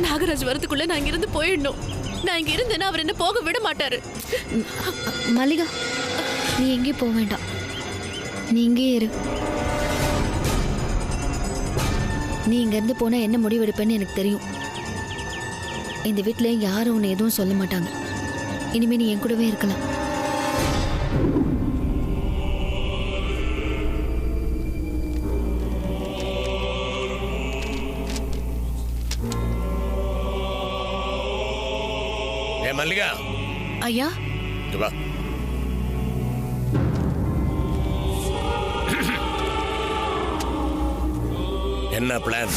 நாகராஜ் வரதுக்குள்ள நான் இங்கிருந்து போயிடணும். நான் இங்க இருந்தேன்னா அவர் என்ன போக விட மாட்டாரு. மல்லிகா, நீ எங்கேயும் போக வேண்டாம், நீ இங்கே இரு. நீ இங்க இருந்து போனா என்ன முடிவெடுப்பேன்னு எனக்கு தெரியும். இந்த வீட்டுல யாரும் உன்னை எதுவும் சொல்ல மாட்டாங்க. இனிமே நீ என் கூடவே இருக்கலாம். மல்லிகா. ஐயா. வா. என்ன பிளான்?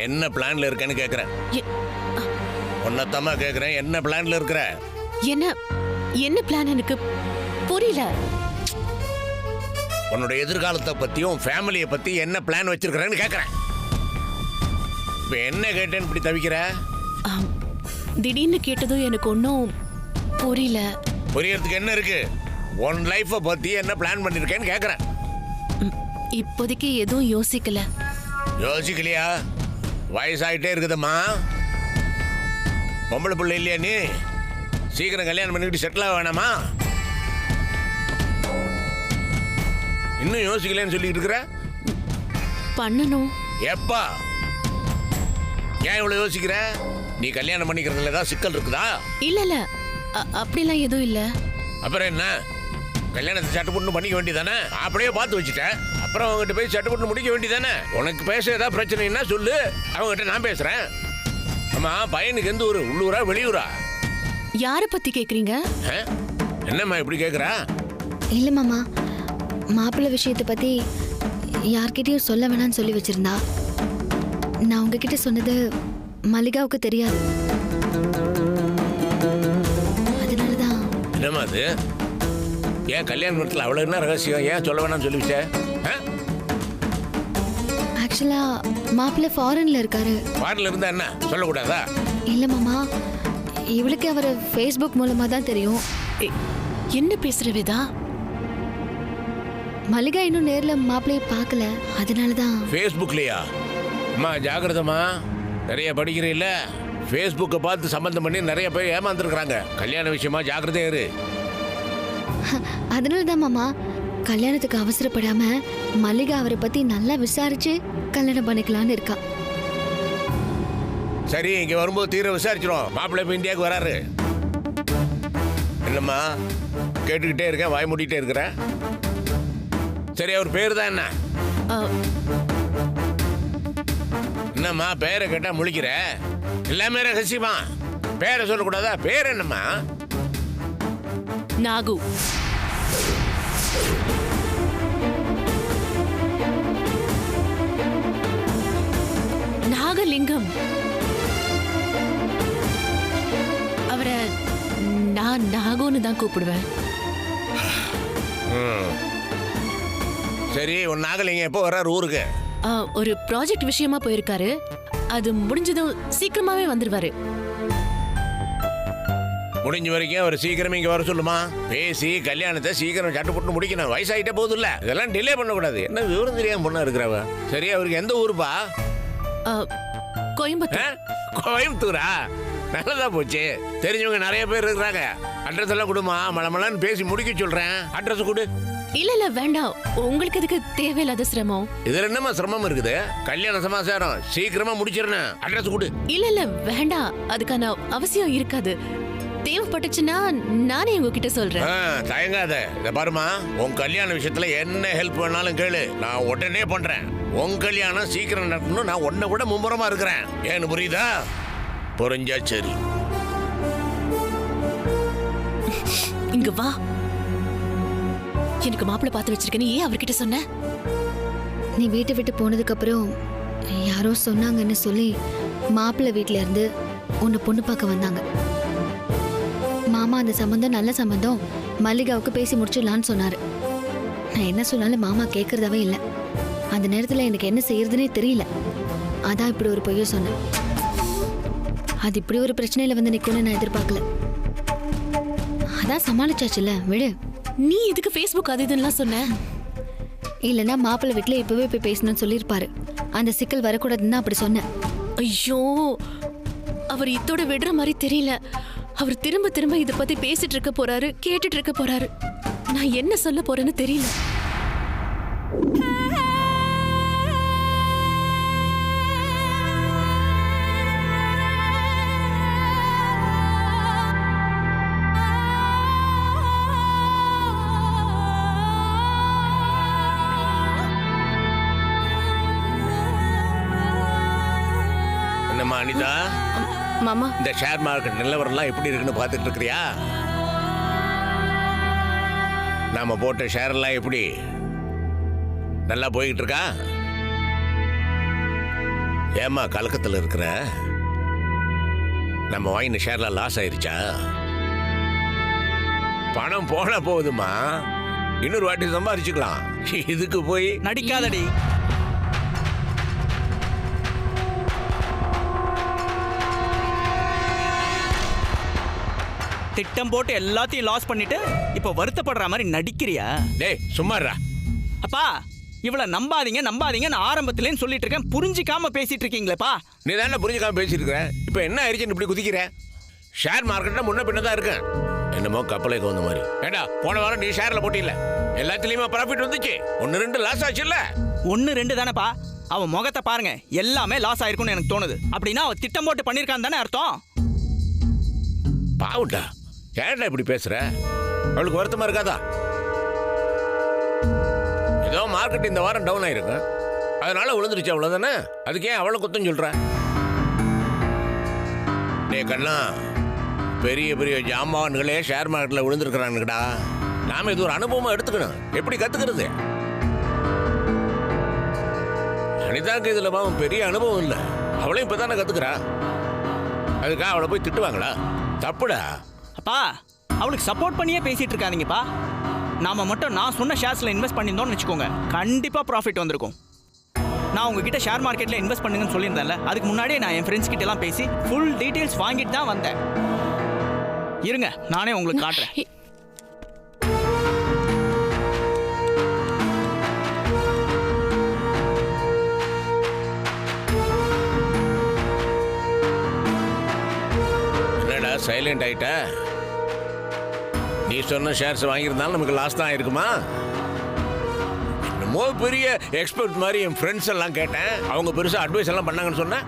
என்ன பிளான்ல இருக்கேன்னு கேக்குறேன். உன்னத்தமா கேக்குறேன், என்ன பிளான்ல இருக்கிற? என்ன பிளான் எனக்கு புரியல. உன்னோட எதிர்காலத்தை பத்தியும் ஃபேமிலியை பத்தி என்ன பிளான் வச்சிருக்கிறேன்னு கேக்குறேன். இப்ப என்ன கேட்டேன்னு இப்படி தவிக்கிற? திடீர்னு கேட்டதும் எனக்கு ஒன்றும் புரியல. புரியறதுக்கு என்ன இருக்கு? உன் லைஃபை பத்தி என்ன பிளான் பண்ணிருக்கேன்னு கேக்குறேன். இப்போதைக்கு எதுவும் யோசிக்கல. யோசிக்கலையா? வயசாயிட்டே இருக்குதம்மா. பொம்பளை பிள்ளை இல்லையா நீ? சீக்கிரம் கல்யாணம் பண்ணிக்கிட்டு செட்டில் ஆக வேணாமா? இன்னும் யோசிக்கலன்னு சொல்லிட்டு இருக்கிற? பண்ணணும். எப்பா? ஏன் இவ்வளவு யோசிக்கிற? நீ கல்யாணம் பண்ணிக்கிறதுல ஏதாவது சிக்கல் இருக்குதா? இல்ல அப்படிலாம் எதுவும் இல்ல. அப்புறம் என்ன? கல்யாணத்தை சட்டுப்பட்டு பண்ணிக்க வேண்டியதானே? அப்படியே பார்த்து வச்சுட்டேன். அப்புறம் அவங்ககிட்ட போய் சட்டுப்பட்டு முடிக்க வேண்டியதானே? உனக்கு பேச ஏதாவது பிரச்சனைன்னா சொல்லு, அவங்ககிட்ட நான் பேசுறேன். ஆமா, பையனுக்கு எந்த ஊரு? உள்ளூரா வெளியூரா? யார பத்தி கேக்குறீங்க? என்னம்மா இப்படி கேக்குறா? இல்ல மாமா, மாப்பிள்ளை விஷயத்தை பத்தி யார்கிட்டயும் சொல்ல வேணாம்னு சொல்லி வச்சிருந்தா. நான் உங்ககிட்ட சொன்னது மல்லிகாவுக்கு தெரியாது. அதனாலதான். என்னம்மா அது? ஏன் கல்யாண நேரத்தில் அவ்வளவு என்ன ரகசியம்? ஏன் சொல்ல வேணாம்னு சொல்லி வச்ச? ஆக்சுவலா மாப்பிள்ளை ஃபாரின்ல இருக்காரு. ஃபாரின்ல இருந்தா என்ன சொல்லக்கூடாதா? இல்ல மாமா, இவளுக்கு அவரை ஃபேஸ்புக் மூலமா தான் தெரியும். என்ன பேசுற வேதா? மல்லிகா இன்னும் நேர்ல மாப்பிள்ளைய பார்க்கல, அதனாலதான். ஃபேஸ்புக்லயா? அம்மா ஜாகிரதம்மா, நிறைய படிக்கிறீல்ல. ஃபேஸ்புக்கை பார்த்து சம்பந்தம் பண்ணி நிறைய பேர் ஏமாந்துருக்குறாங்க. கல்யாண விஷயமா ஜாகிரதையா இரு. அதனாலதான் மாமா, கல்யாணத்துக்கு அவசரப்படாம மல்லிகா அவரை பத்தி நல்லா விசாரிச்சு கல்யாணம் பண்ணிக்கலான்னு இருக்கா. சரி, இங்க வரும்போது தீர விசாரிச்சிடும். மாப்பிள்ளை இப்ப இந்தியாவுக்கு வராரு. என்னம்மா கேட்டுக்கிட்டே இருக்கேன், வாய் மூடிட்டே இருக்கிற? சரி, அவர் பேர் தான் என்ன? என்னம்மா பேரை கேட்டா முழிக்கிற? எல்லாமே ரகசியமா. பேரை சொல்லக்கூடாதா? பேர் என்னம்மா? நாகு. நாகலிங்கம். அவரை நான் நாகுன்னு தான் கூப்பிடுவேன். சரி, உன் நாகலிங்கம் எப்போ வர்றாரு ஊருக்கு? ஒரு ப்ராஜெக்ட் விஷயமா போயிருக்காரு. அது முடிஞ்சதும் சீக்கிரமாவே வந்துருவாரு. முடிஞ்ச வரைக்கும் அவர் சீக்கிரமே இங்க வர சொல்லுமா. பேசி கல்யாணத்தை சீக்கிரம் சட்டுப்பட்டு முடிக்கணும். வயசாயிட்டே போதும் இல்ல, இதெல்லாம் டிலே பண்ணக்கூடாது. என்ன விவரம் தெரியாம பொண்ணா இருக்கிறவ. சரி, அவருக்கு எந்த ஊருப்பா? கோயம்புத்தூர். கோயம்புத்தூரா? நல்லதா போச்சு. தெரிஞ்சவங்க நிறைய பேர் இருக்கிறாங்க. அட்ரஸ் எல்லாம் கொடுமா, மலமலன்னு பேசி முடிக்க சொல்றேன். அட்ரஸ் கொடு. இல்ல வேண்டாம், உங்களுக்கு எதுக்கு தேவையில்லாத சிரமம்? இதுல என்னமா சிரமம் இருக்குது? கல்யாண சமாச்சாரம் சீக்கிரமா முடிச்சிடணும். அட்ரஸ் கொடு. இல்ல வேண்டாம், அதுக்கான அவசியம் இருக்காது. தேவைப்பட்டுச்சுன்னா நானே உங்ககிட்ட சொல்றேன். தயங்காத. இத பாருமா, உன் கல்யாண விஷயத்துல என்ன ஹெல்ப் வேணாலும் கேளு, நான் உடனே பண்றேன். உன் கல்யாணம் சீக்கிரம் நடக்கணும். நான் உன்னை விட மும்முரமா இருக்கிறேன். ஏன்னு புரியுதா? புரிஞ்சா சரி. இங்க வா. எனக்கு மாப்பிள்ளை பார்த்து வச்சிருக்கேன்னு ஏன் அவர்கிட்ட சொன்ன? நீ வீட்டை விட்டு போனதுக்கு அப்புறம் யாரோ சொன்னாங்கன்னு சொல்லி மாப்பிள்ளை வீட்டுல இருந்து உன்னை பொண்ணு பார்க்க வந்தாங்க. மாமா அந்த சம்பந்தம் நல்ல சம்பந்தம், மல்லிகாவுக்கு பேசி முடிச்சிடலான்னு சொன்னாரு. நான் என்ன சொன்னாலும் மாமா கேட்கறதாவே இல்லை. அந்த நேரத்துல எனக்கு என்ன செய்யறதுனே தெரியல. அதான் இப்படி ஒரு பொய்ய சொன்னேன். அது இப்படி ஒரு பிரச்சனையில வந்து நிக்கும்னு நான் எதிர்பார்க்கல. அதான் சமாளிச்சாச்சுல, விடு. நீ எதுக்கு ஃபேஸ்புக் அது இதுன்னு சொன்ன? இல்லைன்னா மாப்பிள்ளை வீட்டுல இப்பவே போய் பேசணும்னு சொல்லியிருப்பாரு. அந்த சிக்கல் வரக்கூடாதுன்னு தான் அப்படி சொன்னேன். ஐயோ, அவர் இதோட விடுற மாதிரி தெரியல. அவர் திரும்ப திரும்ப இத பத்தி பேசிட்டு இருக்க போறாரு, கேட்டுட்டு இருக்க போறாரு. நான் என்ன சொல்ல போறேன்னு தெரியல. என்னம்மா அனிதா, மாமா, இந்த ஷேர் மார்க்கெட் நிலவரம்லாம் எப்படி இருக்குன்னு பார்த்துட்டு இருக்கிறியா? நாம போட்ட ஷேர் எல்லாம் எப்படி நல்லா போய்கிட்டு இருக்கா? ஏமா கலக்கத்தில் இருக்கிற? நம்ம வாங்கின ஷேர்லாம் லாஸ் ஆயிருச்சா? பணம் போன போகுதுமா, இன்னொரு வாட்டி சம்பாரிச்சுக்கலாம். இதுக்கு போய் நடிக்காதடி. திட்டம் போட்டு எல்லாத்தையும் லாஸ் பண்ணிட்டு இப்ப வருத்தப்படுற மாதிரி நடிக்கிறியா? டேய் சும்மாறா. அப்பா, இவ்வளவு நம்பாதீங்க நம்பாதீங்க நான் ஆரம்பத்திலேன்னு சொல்லிட்டு இருக்கேன், புரிஞ்சிக்காம பேசிட்டு இருக்கீங்களேப்பா. நீ தானே புரிஞ்சுக்காம பேசிட்டு இருக்கிற. இப்போ என்ன ஆயிடுச்சுன்னு இப்படி குதிக்கிற? ஷேர் மார்க்கெட்ல முன்ன பின்ன தான் இருக்கு. என்னமோ கப்பலை கவுந்த மாதிரி. ஏண்டா போன வாரம் நீ ஷேர்ல போட்டியில்ல, எல்லாத்துலயுமே ப்ராஃபிட் வந்துச்சு, 1-2 லாஸ் ஆச்சு இல்ல? 1-2 தானேப்பா. அவன் முகத்தை பாருங்க, எல்லாமே லாஸ் ஆயிருக்கும்னு எனக்கு தோணுது. அப்படின்னா அவன் திட்டம் போட்டு பண்ணிருக்கான்னு தானே அர்த்தம். பாவுண்டா, ஏன்டா இப்படி பேசுற? அவளுக்கு வருத்தமா இருக்காதா? ஏதோ மார்க்கெட் இந்த வாரம் டவுன் ஆயிருக்கு, அதனால விழுந்துருச்சு அவ்வளவுதானே. அதுக்கு ஏன் அவளை குத்தம் சொல்ற? டே கண்ணா, பெரிய பெரிய ஜாமான்களே ஷேர் மார்க்கெட்ல விழுந்திருக்கிறானுங்கடா. நாம இது ஒரு அனுபவமா எடுத்துக்கணும். எப்படி கத்துக்கிறது? அனிதாக்கு இதுல பெரிய அனுபவம் இல்லை, அவளையும் இப்பதானே கத்துக்கிறா. அதுக்காக அவளை போய் திட்டுவாங்களா? தப்புடா. அப்பா, அவளுக்கு சப்போர்ட் பண்ணியே பேசிட்டு இருக்காதீங்கப்பா. நாம மட்டும் நான் சொன்ன ஷேர்ஸ்ல இன்வெஸ்ட் பண்ணியிருந்தோம்னு வச்சுக்கோங்க, கண்டிப்பா ப்ராஃபிட் வந்திருக்கும். நான் உங்ககிட்ட ஷேர் மார்க்கெட்ல இன்வெஸ்ட் பண்ணுங்கன்னு சொல்லியிருந்தேன்ல, அதுக்கு முன்னாடியே நான் என் ஃப்ரெண்ட்ஸ் கிட்ட எல்லாம் பேசி ஃபுல் டீடைல்ஸ் வாங்கிட்டு தான் வந்தேன். இருங்க, நானே உங்களுக்கு காட்டுறேன். என்னடா சைலண்ட் ஆயிட்ட? நீ சொன்ன ஷேர்ஸ் வாங்கியிருந்தாலும் நமக்கு லாஸ் தான் ஆயிருக்குமா? என்னமோ பெரிய எக்ஸ்பர்ட் மாதிரி என் ஃப்ரெண்ட்ஸ் எல்லாம் கேட்டேன், அவங்க பெருசா அட்வைஸ் எல்லாம் பண்ணாங்கன்னு சொன்ன.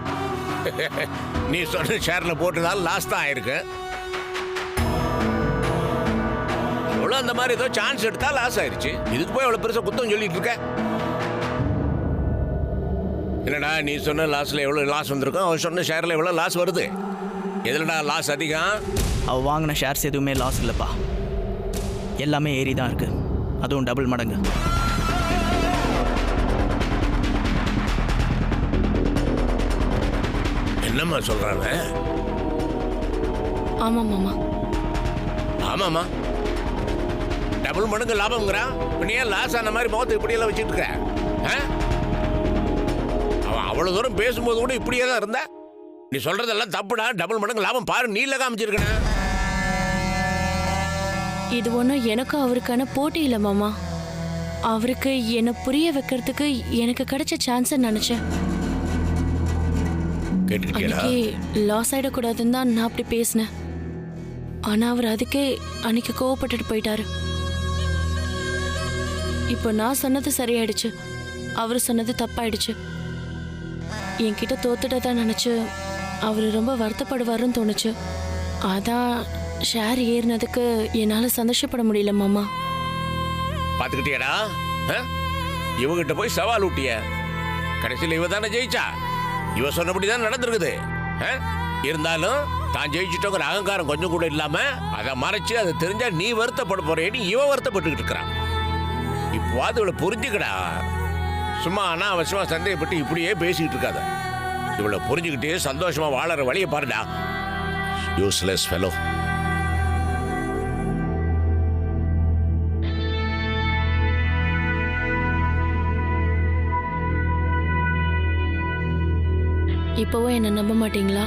நீ சொன்ன ஷேர்ல போட்டதால லாஸ் தான் ஆயிருக்கு. அவ்வளோ அந்த மாதிரி ஏதோ சான்ஸ் எடுத்தா லாஸ் ஆயிருச்சு, இதுக்கு போய் அவ்வளோ பெருசா குத்தம் சொல்லிட்டு இருக்க. என்னடா நீ சொன்ன லாஸ்ல எவ்வளவு லாஸ் வந்திருக்கும், அவன் சொன்ன ஷேர்ல எவ்வளவு லாஸ் வருது? எதுலடா லாஸ் அதிகம்? அவ வாங்கின ஷேர்ஸ் எதுவுமே லாஸ் இல்லைப்பா, எல்லாமே ஏறி தான் இருக்கு, அதுவும் டபுள் மடங்கு. என்னம்மா சொல்றாங்க? ஆமா மாமா. ஆமாமா, டபுள் மடங்கு லாபம்ங்கிறான். நீ ஏன் லாஸ் ஆன மாதிரி முகத்தை இப்படியெல்லாம் வச்சுட்டு இருக்க? அவன் அவ்வளவு தூரம் பேசும்போது கூட இப்படியே தான் இருந்தா. நீ சொல்றதெல்லாம் தப்புடா. டபுள் மடங்கு லாபம் பாரு, நீல காமிச்சிருக்கேன். இது ஒன்றும் எனக்கும் அவருக்கான போட்டி இல்லை மாமா. அவருக்கு என்னை புரிய வைக்கிறதுக்கு எனக்கு கிடைச்ச சான்ஸ் நினைச்சேன். அன்னைக்கு லாஸ் ஆயிடக்கூடாதுன்னு தான் நான் அப்படி பேசினேன். ஆனா அவர் அதுக்கே அன்னைக்கு கோவப்பட்டுட்டு போயிட்டாரு. இப்போ நான் சொன்னது சரியாயிடுச்சு, அவர் சொன்னது தப்பாயிடுச்சு. என்கிட்ட தோத்துட்டதா நினைச்சு அவர் ரொம்ப வருத்தப்படுவாருன்னு தோணுச்சு. அதான் ஷேர் ஏறினதுக்கு என்னால சந்தோஷப்பட முடியல மாமா. பாத்துக்கிட்டியடா, இவகிட்ட போய் சவால் ஊட்டிய. கடைசியில் இவ தானே ஜெயிச்சா. இவ சொன்னபடிதான் நடந்திருக்குது. இருந்தாலும் தான் ஜெயிச்சுட்டோங்கிற அகங்காரம் கொஞ்சம் கூட இல்லாம அதை மறைச்சு அதை தெரிஞ்சா நீ வருத்தப்பட போறேன்னு இவ வருத்தப்பட்டுக்கிட்டு இருக்கிறான். இப்போ அது இவளை புரிஞ்சுக்கடா. சும்மா அனாவசியமா சந்தேகப்பட்டு இப்படியே பேசிக்கிட்டு இருக்காத. இவளை புரிஞ்சுக்கிட்டு சந்தோஷமா வாழற வழியை பாருடா. Useless fellow. இப்போவும் என்ன நம்ப மாட்டீங்களா?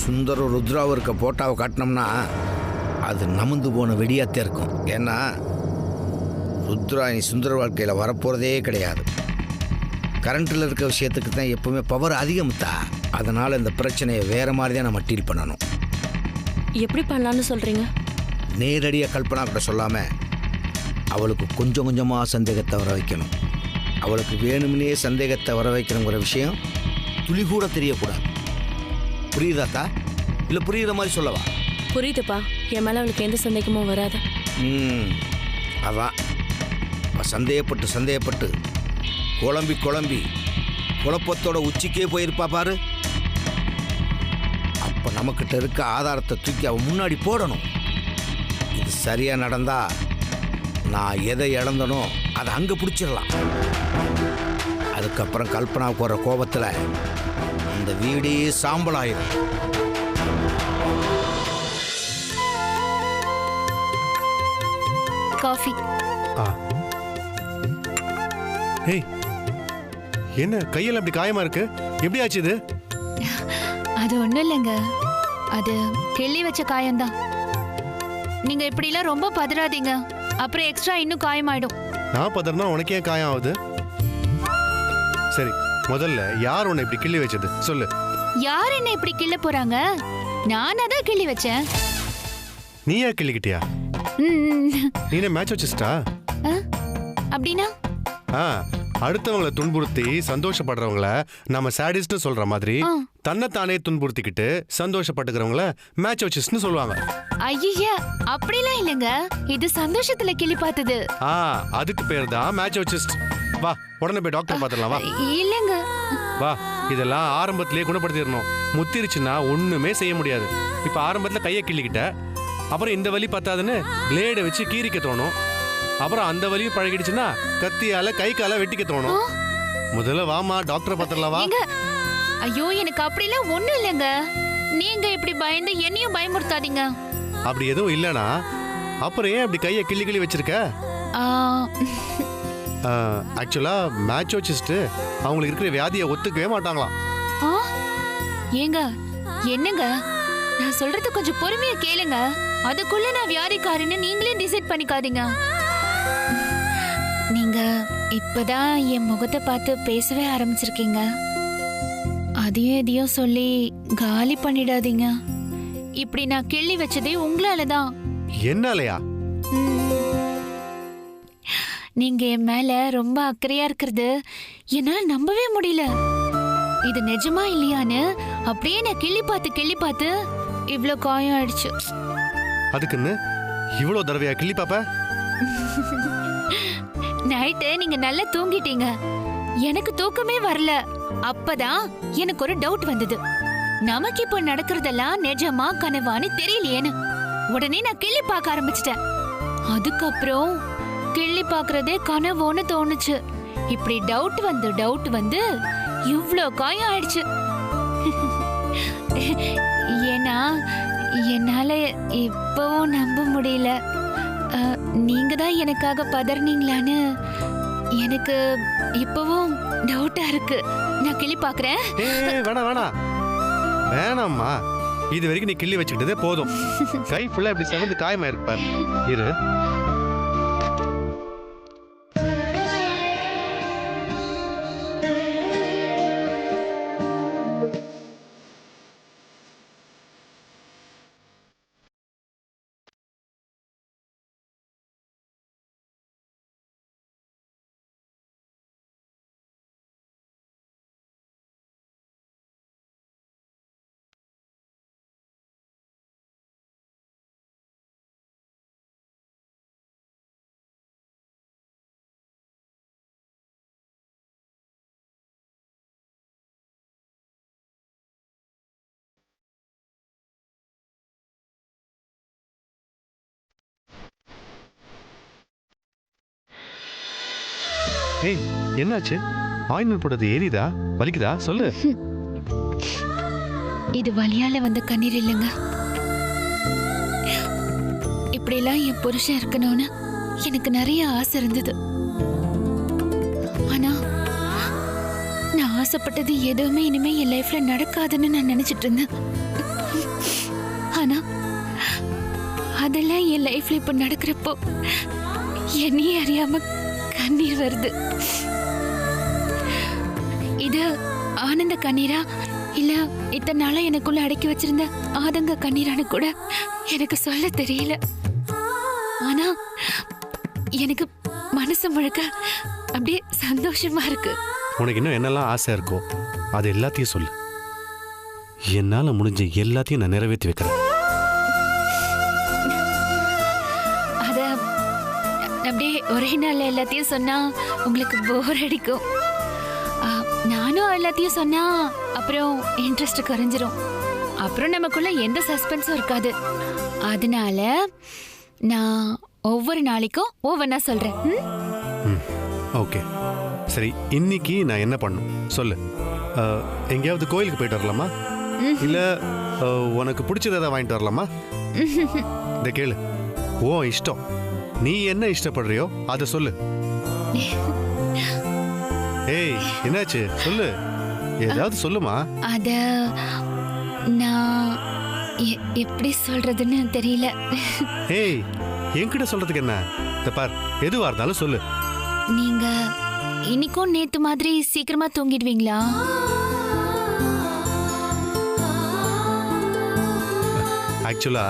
சுந்தரம் ருத்ராவும் இருக்க போட்டாவை காட்டினோம்னா அது நமுந்து போன வெடியாத்தே இருக்கும். ஏன்னா ருத்ரா நீ சுந்தர வாழ்க்கையில் வரப்போகிறதே கிடையாது. கரண்ட்டில் இருக்க விஷயத்துக்கு தான் எப்பவுமே பவர் அதிகம்தா. அதனால் இந்த பிரச்சனையை வேறு மாதிரி தான் நம்ம டீல் பண்ணணும். எப்படி பண்ணலான்னு சொல்றீங்க? நேரடியாக கல்பனா கூட சொல்லாமல் அவளுக்கு கொஞ்சம் கொஞ்சமாக சந்தேகத்தை வர வைக்கணும். அவளுக்கு வேணும்னே சந்தேகத்தை வர வைக்கணுங்கிற விஷயம் துளி கூட தெரியக்கூடாது. புரியுதாத்தா? இல்லை புரியுற மாதிரி சொல்லவா? புரியுதுப்பா. என் மேல அவளுக்கு எந்த சந்தேகமும் வராது. அதான் சந்தேகப்பட்டு குழம்பி குழப்பத்தோட உச்சிக்கே போயிருப்பா பாரு. அப்போ நம்மக்கிட்ட இருக்க ஆதாரத்தை தூக்கி அவன் முன்னாடி போடணும். இது சரியாக நடந்தா நான் எதை இழந்தனோ அதை அங்கே பிடிச்சிடலாம். அதுக்கப்புறம் கல்பனாவுக்கு வர கோபத்தில் இந்த வீடே சாம்பலாயிரும். காஃபி. ஏய், என்ன கையில் அப்படி காயமா இருக்கு? எப்படி ஆச்சு இது? அது ஒண்ணும் இல்லைங்க, அது கிள்ளி வச்ச காயம்தான். நீங்க இப்படிலாம் ரொம்ப பதறாதீங்க, அப்புறம் எக்ஸ்ட்ரா இன்னும் காயமாயிடும். நான் பதறனா உனக்கு ஏன் காயம் ஆகுது? சரி, முதல்ல யார் உன்னை இப்படி கிள்ளி வச்சது சொல்லு. யார் என்ன இப்படி கிள்ள போறாங்க? நான் அதான் கிள்ளி வச்சேன். நீயா கிள்ளிக்கிட்டியா? நீனே மேட்ச் வச்சிஸ்டா? அப்படின்னா அடுத்தவங்களை துன்புறுத்தி சந்தோஷப்படுறவங்கள நம்ம சாடிஸ்ட்னு சொல்ற மாதிரி தன்னைத்தானே துன்புறுத்திக்கிட்டு சந்தோஷப்பட்டுக்கிறவங்கள மேட்ச் வச்சிஸ்ட்னு சொல்லுவாங்க. ஐயா, அப்படிலாம் இல்லைங்க, இது சந்தோஷத்துல கிள்ளி பார்த்தது. அதுக்கு பேர் தான் மேட்ச் வச்சிஸ்ட். வா, உடனே போய் டாக்டர் பார்த்துடலாம். வா. இல்லைங்க, வா. இதெல்லாம் ஆரம்பத்திலேயே குணப்படுத்திடணும். முத்திருச்சுன்னா ஒண்ணுமே செய்ய முடியாது. இப்ப ஆரம்பத்துல கையை கிள்ளிக்கிட்ட, அப்புறம் இந்த வலி பத்தாதுன்னு பிளேடை வச்சு கீரிக்க தோணும். அப்புறம் அந்த வலியும் பழகிடுச்சுன்னா கத்தியால கை கால வெட்டிக்க தோணும். முதல்ல வாமா, டாக்டரை பார்த்துடலாம். வா. ஐயோ, எனக்கு அப்படிலாம் ஒண்ணும் இல்லைங்க. நீங்க இப்படி பயந்து என்னையும் பயமுறுத்தாதீங்க. அப்படி எதுவும் இல்லனா அப்புறம் ஏன் அப்படி கையை கிள்ளி வச்சிருக்க? ஆக்சுவலா மேட்சோசிஸ்ட் அவங்களுக்கு இருக்கிற வியாதியை ஒத்துக்கவே மாட்டாங்களாம். ஏங்க, என்னங்க, நான் சொல்றது கொஞ்சம் பொறுமையா கேளுங்க. அதுக்குள்ள நான் வியாதிக்காரன்னு நீங்களே டிசைட் பண்ணிக்காதீங்க. நீங்க இப்பதான் என் முகத்தை பார்த்து பேசவே ஆரம்பிச்சிருக்கீங்க. அதையும் எதையும் சொல்லி காலி பண்ணிடாதீங்க. இப்படி நான் கிள்ளி வச்சதே உங்களாலதான். என்னாலயா? நீங்க என் மேல ரொம்ப அக்கறையா இருக்கிறது என்னால நம்பவே முடியல. இது நிஜமா இல்லையான்னு அப்படியே நான் கிள்ளி பார்த்து இவ்ளோ காயம் ஆயிடுச்சு. அதுக்குன்னு இவ்ளோ தடவையா கிள்ளி பாப்ப? நைட்டு நீங்க நல்லா தூங்கிட்டீங்க, எனக்கு தூக்கமே வரல. அப்பதான் எனக்கு ஒரு டவுட் வந்தது. நமக்கு இப்போ நடக்கிறதெல்லாம் நிஜமா கனவான்னு தெரியலையேன்னு உடனே நான் கிள்ளி பார்க்க ஆரம்பிச்சிட்டேன். அதுக்கப்புறம் கிள்ளி பார்க்கறதே கனவோன்னு தோணுச்சு. இப்படி டவுட் வந்து இவ்ளோ காயம் ஆயிடுச்சு. ஏன்னா என்னால இப்பவும் நம்ப முடியல. நீங்க தான் எனக்காக பதறினீங்களான்னு எனக்கு இப்பவும் டவுட்டா இருக்கு. நான் கிள்ளி பாக்குறேன். வேணாம்மா, இது வரைக்கும் நீ கிள்ளி வச்சுக்கிட்டதே போதும். கை ஃபுல்லா இப்படி செவந்து காயமா இருப்பார். இரு. ஏய், என்னாச்சு? ஆயின்மெண்ட் போட்டது ஏறிதா? வலிக்குதா? சொல்லு. இது வலியால வந்த கண்ணீர் இல்லைங்க. இப்படிலாம் என் புருஷன் இருக்கணும்னு எனக்கு நிறைய ஆசை இருந்தது. ஆனா நான் ஆசைப்பட்டது எதுவுமே இனிமே என் லைஃப்ல நடக்காதுன்னு நான் நினைச்சிட்டு இருந்தேன். அதெல்லாம் என் லைஃப்ல இப்ப நடக்கிறப்போ என்னையே அறியாம கண்ணீர் வருது. இது ஆனந்த கண்ணீரா இல்ல இத்தனை நாளா எனக்குள்ள அடக்கி வச்சிருந்த ஆதங்க கண்ணீரான்னு கூட எனக்கு சொல்ல தெரியல. ஆனா எனக்கு மனசு முழுக்க அப்படியே சந்தோஷமா இருக்கு. உனக்கு இன்னும் என்னெல்லாம் ஆசை இருக்கோ அது எல்லாத்தையும் சொல்லு. என்னால முடிஞ்ச எல்லாத்தையும் நான் நிறைவேற்றி வைக்கிறேன். அத அப்படியே ஒரே நாள்ல எல்லாத்தையும் சொன்னா உங்களுக்கு போர் அடிக்கும். நானும் எல்லாத்தையும் சொன்னா அப்புறம் இன்ட்ரெஸ்ட் குறைஞ்சிரும். அப்புறம் நமக்குள்ள எந்த சஸ்பென்ஸும் இருக்காது. அதனால நான் ஒவ்வொரு நாளைக்கும் ஒவ்வொன்றா சொல்றேன். ஓகே சரி, இன்னைக்கு நான் என்ன பண்ணும் சொல்லு. எங்கேயாவது கோயிலுக்கு போயிட்டு வரலாமா? இல்ல உனக்கு பிடிச்சத ஏதாவது வாங்கிட்டு வரலாமா? இந்த கேளு, ஓ இஷ்டம். நீ என்ன இஷ்டப்படுறியோ அதை சொல்லு. ஏய் என்னாச்சு சொல்லு, ஏதாவது சொல்லுமா. அத நான் எப்படி சொல்றதுன்னு தெரியல. ஏய் என்கிட்ட சொல்றதுக்கு என்ன? இந்த பார், எதுவா இருந்தாலும் சொல்லு. நீங்க இன்னைக்கும் நேத்து மாதிரி சீக்கிரமா தூங்கிடுவீங்களா? ஆக்சுவலா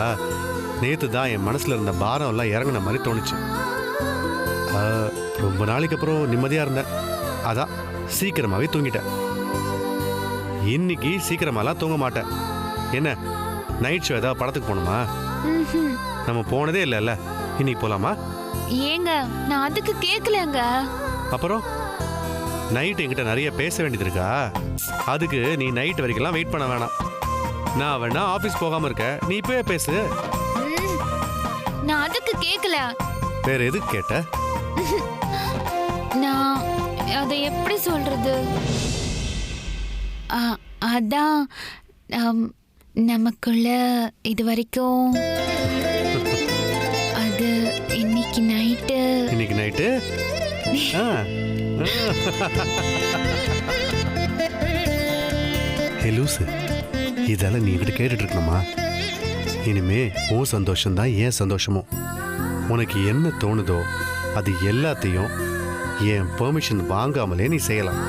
நேத்து தான் என் மனசுல இருந்த பாரம் எல்லாம் இறங்கின மாதிரி தோணுச்சு. ரொம்ப நாளைக்கு அப்புறம் நிம்மதியா இருந்தேன். அதான் சீக்கிரமாவே தூங்கிட்டேன். இன்னைக்கு சீக்கிரமாலாம் தூங்க மாட்டேன். என்ன நைட் ஷோ ஏதாவது படத்துக்கு போகணுமா? நம்ம போனதே இல்லைல்ல, இன்னைக்கு போலாமா? ஏங்க நான் அதுக்கு கேட்கலங்க. அப்புறம் நைட் என்கிட்ட நிறைய பேச வேண்டியது இருக்கா? அதுக்கு நீ நைட் வரைக்கும்லாம் வெயிட் பண்ண வேணாம். நான் வேணா ஆபீஸ் போகாம இருக்க, நீ இப்பவே பேசு. நான் அதுக்கு கேட்கல. வேற எதுக்கு கேட்ட? நான் அதை எப்படி சொல்றது? அதான் நமக்குள்ள இது வரைக்கும் அது இன்னைக்கு நைட்டு லூசு, இதெல்லாம் நீ என்கிட்ட கேட்டுட்டு இருக்கணுமா? இனிமே ஓ சந்தோஷம்தான் ஏன் சந்தோஷமும். உனக்கு என்ன தோணுதோ அது எல்லாத்தையும் என் பெர்மிஷன் வாங்காமலே நீ செய்யலாம்.